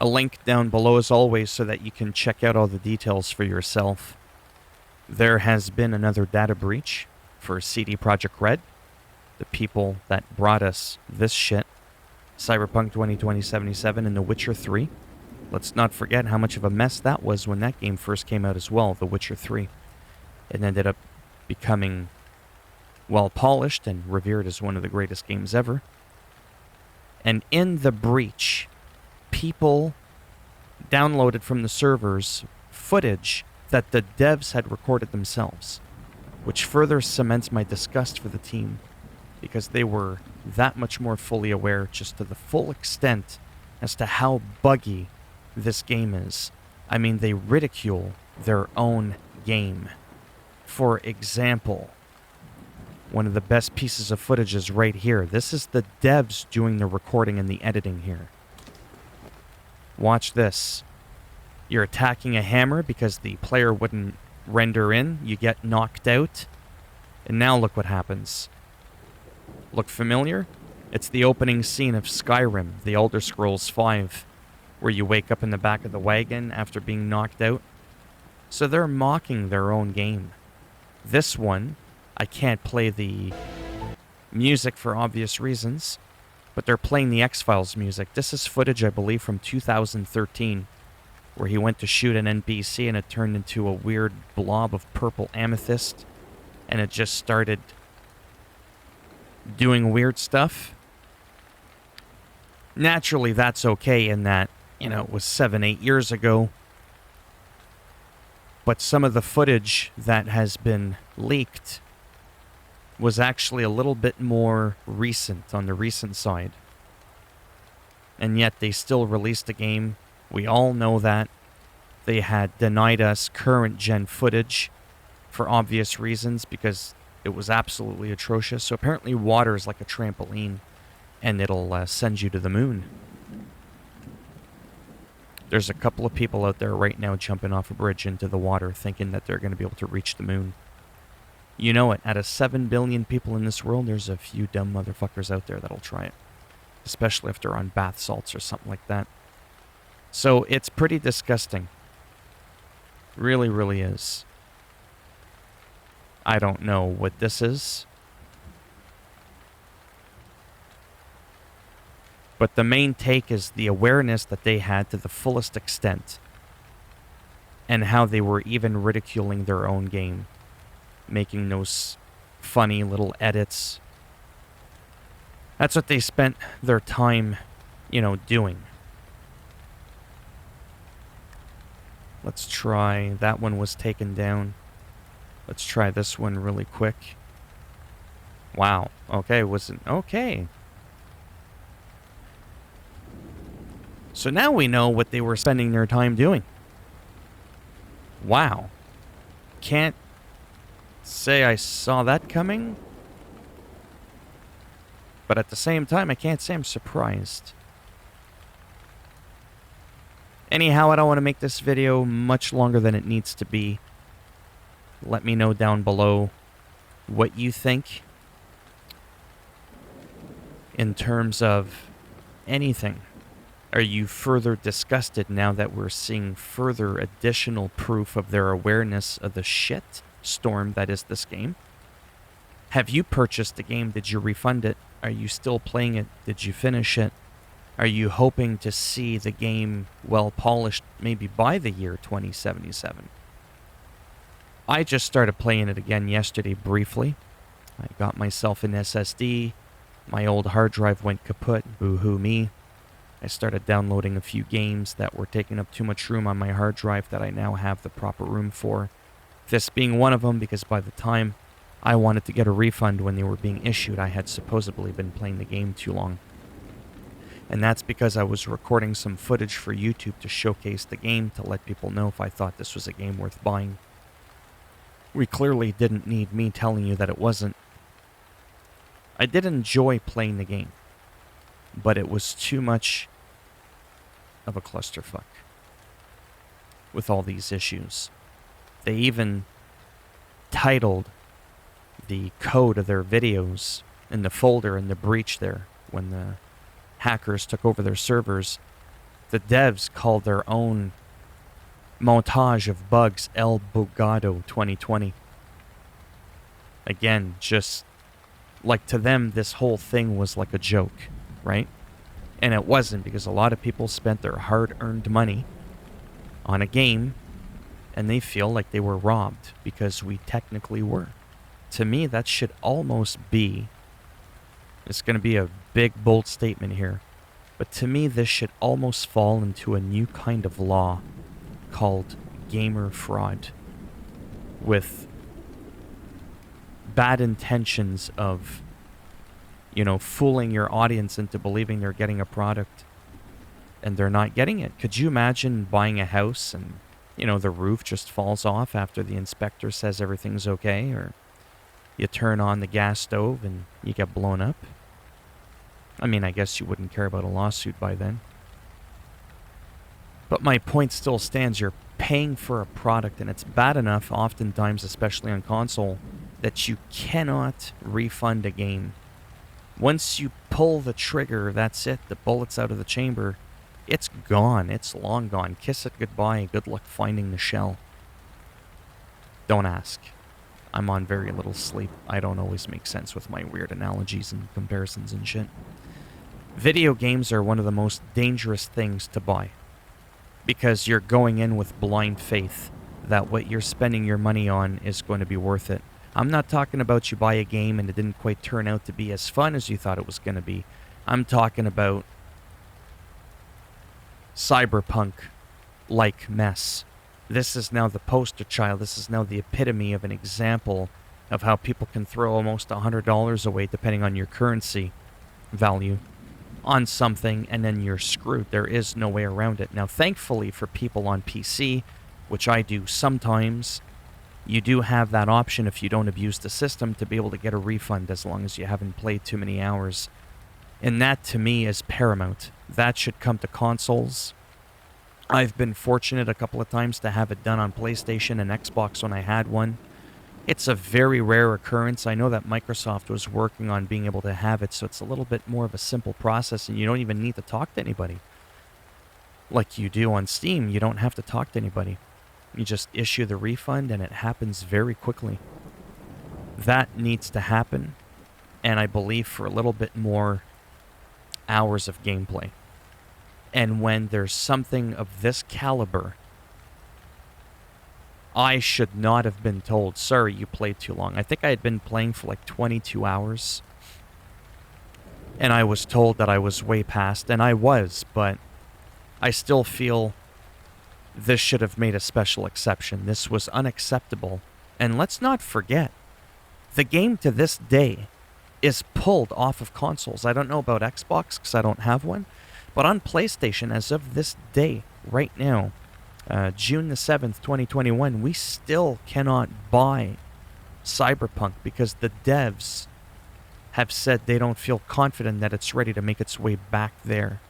A link down below as always so that you can check out all the details for yourself. There has been another data breach for CD Projekt Red, the people that brought us this shit. Cyberpunk 2077 and The Witcher 3. Let's not forget how much of a mess that was when that game first came out as well, The Witcher 3. It ended up becoming well polished and revered as one of the greatest games ever. And in the breach, people downloaded from the servers footage that the devs had recorded themselves, which further cements my disgust for the team, because they were that much more fully aware just to the full extent as to how buggy this game is. I mean, they ridicule their own game. For example, one of the best pieces of footage is right here. This is the devs doing the recording and the editing here. Watch this. You're attacking a hammer because the player wouldn't render in. You get knocked out. And now look what happens. Look familiar? It's the opening scene of Skyrim, The Elder Scrolls V, where you wake up in the back of the wagon after being knocked out. So they're mocking their own game. This one, I can't play the music for obvious reasons, but they're playing the X-Files music. This is footage, I believe, from 2013, where he went to shoot an NPC and it turned into a weird blob of purple amethyst, and it just started doing weird stuff. Naturally, that's okay in that, it was 7-8 years ago. But some of the footage that has been leaked was actually a little bit more recent, on the recent side. And yet they still released a game. We all know that. They had denied us current gen footage for obvious reasons because it was absolutely atrocious. So apparently water is like a trampoline and it'll send you to the moon. There's a couple of people out there right now jumping off a bridge into the water thinking that they're going to be able to reach the moon. You know it, out of 7 billion people in this world, there's a few dumb motherfuckers out there that'll try it. Especially if they're on bath salts or something like that. So it's pretty disgusting. Really, really is. I don't know what this is. But the main take is the awareness that they had to the fullest extent. And how they were even ridiculing their own game. Making those funny little edits. That's what they spent their time, doing. Let's try, that one was taken down. Let's try this one really quick. Wow, okay, okay. So now we know what they were spending their time doing. Wow. Can't say I saw that coming. But at the same time, I can't say I'm surprised. Anyhow, I don't want to make this video much longer than it needs to be. Let me know down below what you think in terms of anything. Are you further disgusted now that we're seeing further additional proof of their awareness of the shit storm that is this game? Have you purchased the game? Did you refund it? Are you still playing it? Did you finish it? Are you hoping to see the game well polished maybe by the year 2077? I just started playing it again yesterday briefly. I got myself an SSD. My old hard drive went kaput. Boo-hoo me. I started downloading a few games that were taking up too much room on my hard drive that I now have the proper room for. This being one of them, because by the time I wanted to get a refund when they were being issued, I had supposedly been playing the game too long. And that's because I was recording some footage for YouTube to showcase the game to let people know if I thought this was a game worth buying. We clearly didn't need me telling you that it wasn't. I did enjoy playing the game, but it was too much of a clusterfuck with all these issues. They even titled the code of their videos in the folder in the breach there when the hackers took over their servers. The devs called their own montage of bugs El Bugado 2020. Again, just like to them, this whole thing was like a joke, right? And it wasn't, because a lot of people spent their hard-earned money on a game and they feel like they were robbed, because we technically were. To me, that should almost be, it's going to be a big, bold statement here, but to me, this should almost fall into a new kind of law called gamer fraud, with bad intentions of, fooling your audience into believing they're getting a product and they're not getting it. Could you imagine buying a house and, the roof just falls off after the inspector says everything's okay, or you turn on the gas stove and you get blown up? I mean, I guess you wouldn't care about a lawsuit by then. But my point still stands. You're paying for a product, and it's bad enough, oftentimes, especially on console, that you cannot refund a game. Once you pull the trigger, that's it. The bullet's out of the chamber. It's gone. It's long gone. Kiss it goodbye. Good luck finding the shell. Don't ask. I'm on very little sleep. I don't always make sense with my weird analogies and comparisons and shit. Video games are one of the most dangerous things to buy, because you're going in with blind faith that what you're spending your money on is going to be worth it. I'm not talking about you buy a game and it didn't quite turn out to be as fun as you thought it was going to be. I'm talking about Cyberpunk-like mess. This is now the poster child. This is now the epitome of an example of how people can throw almost $100 away, depending on your currency value, on something, and then you're screwed. There is no way around it. Now, thankfully for people on PC, which I do sometimes, you do have that option, if you don't abuse the system, to be able to get a refund as long as you haven't played too many hours. And that, to me, is paramount. That should come to consoles. I've been fortunate a couple of times to have it done on PlayStation and Xbox when I had one. It's a very rare occurrence. I know that Microsoft was working on being able to have it, so it's a little bit more of a simple process, and you don't even need to talk to anybody. Like you do on Steam, you don't have to talk to anybody. You just issue the refund, and it happens very quickly. That needs to happen, and I believe for a little bit more hours of gameplay. And when there's something of this caliber, I should not have been told, sorry, you played too long. I think I had been playing for like 22 hours. And I was told that I was way past, and I was, but I still feel this should have made a special exception. This was unacceptable. And let's not forget, the game to this day is pulled off of consoles. I don't know about Xbox because I don't have one, but on PlayStation, as of this day, right now, June the 7th, 2021, we still cannot buy Cyberpunk because the devs have said they don't feel confident that it's ready to make its way back there.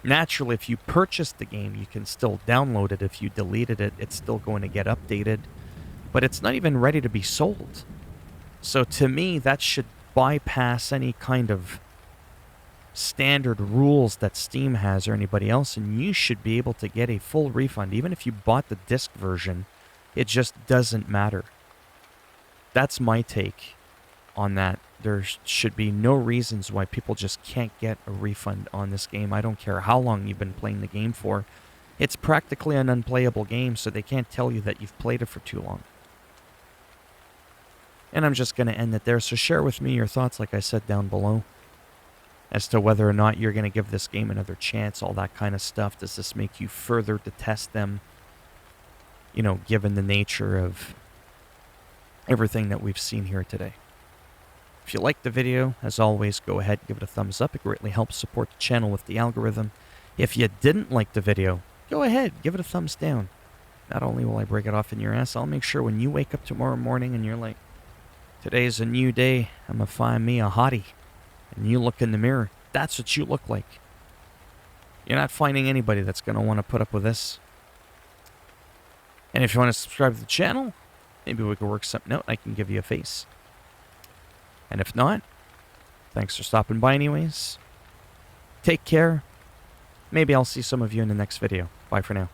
Naturally, if you purchased the game, you can still download it. If you deleted it, it's still going to get updated, but it's not even ready to be sold. So to me, that should bypass any kind of standard rules that Steam has or anybody else, and you should be able to get a full refund. Even if you bought the disc version, it just doesn't matter. That's my take on that. There should be no reasons why people just can't get a refund on this game. I don't care how long you've been playing the game for. It's practically an unplayable game, so they can't tell you that you've played it for too long. And I'm just going to end it there. So share with me your thoughts, like I said, down below, as to whether or not you're going to give this game another chance, all that kind of stuff. Does this make you further detest them, given the nature of everything that we've seen here today? If you liked the video, as always, go ahead, give it a thumbs up. It greatly helps support the channel with the algorithm. If you didn't like the video, go ahead, give it a thumbs down. Not only will I break it off in your ass, I'll make sure when you wake up tomorrow morning and you're like, today's a new day, I'm going to find me a hottie. And you look in the mirror, that's what you look like. You're not finding anybody that's going to want to put up with this. And if you want to subscribe to the channel, maybe we could work something out. I can give you a face. And if not, thanks for stopping by anyways. Take care. maybe I'll see some of you in the next video. Bye for now.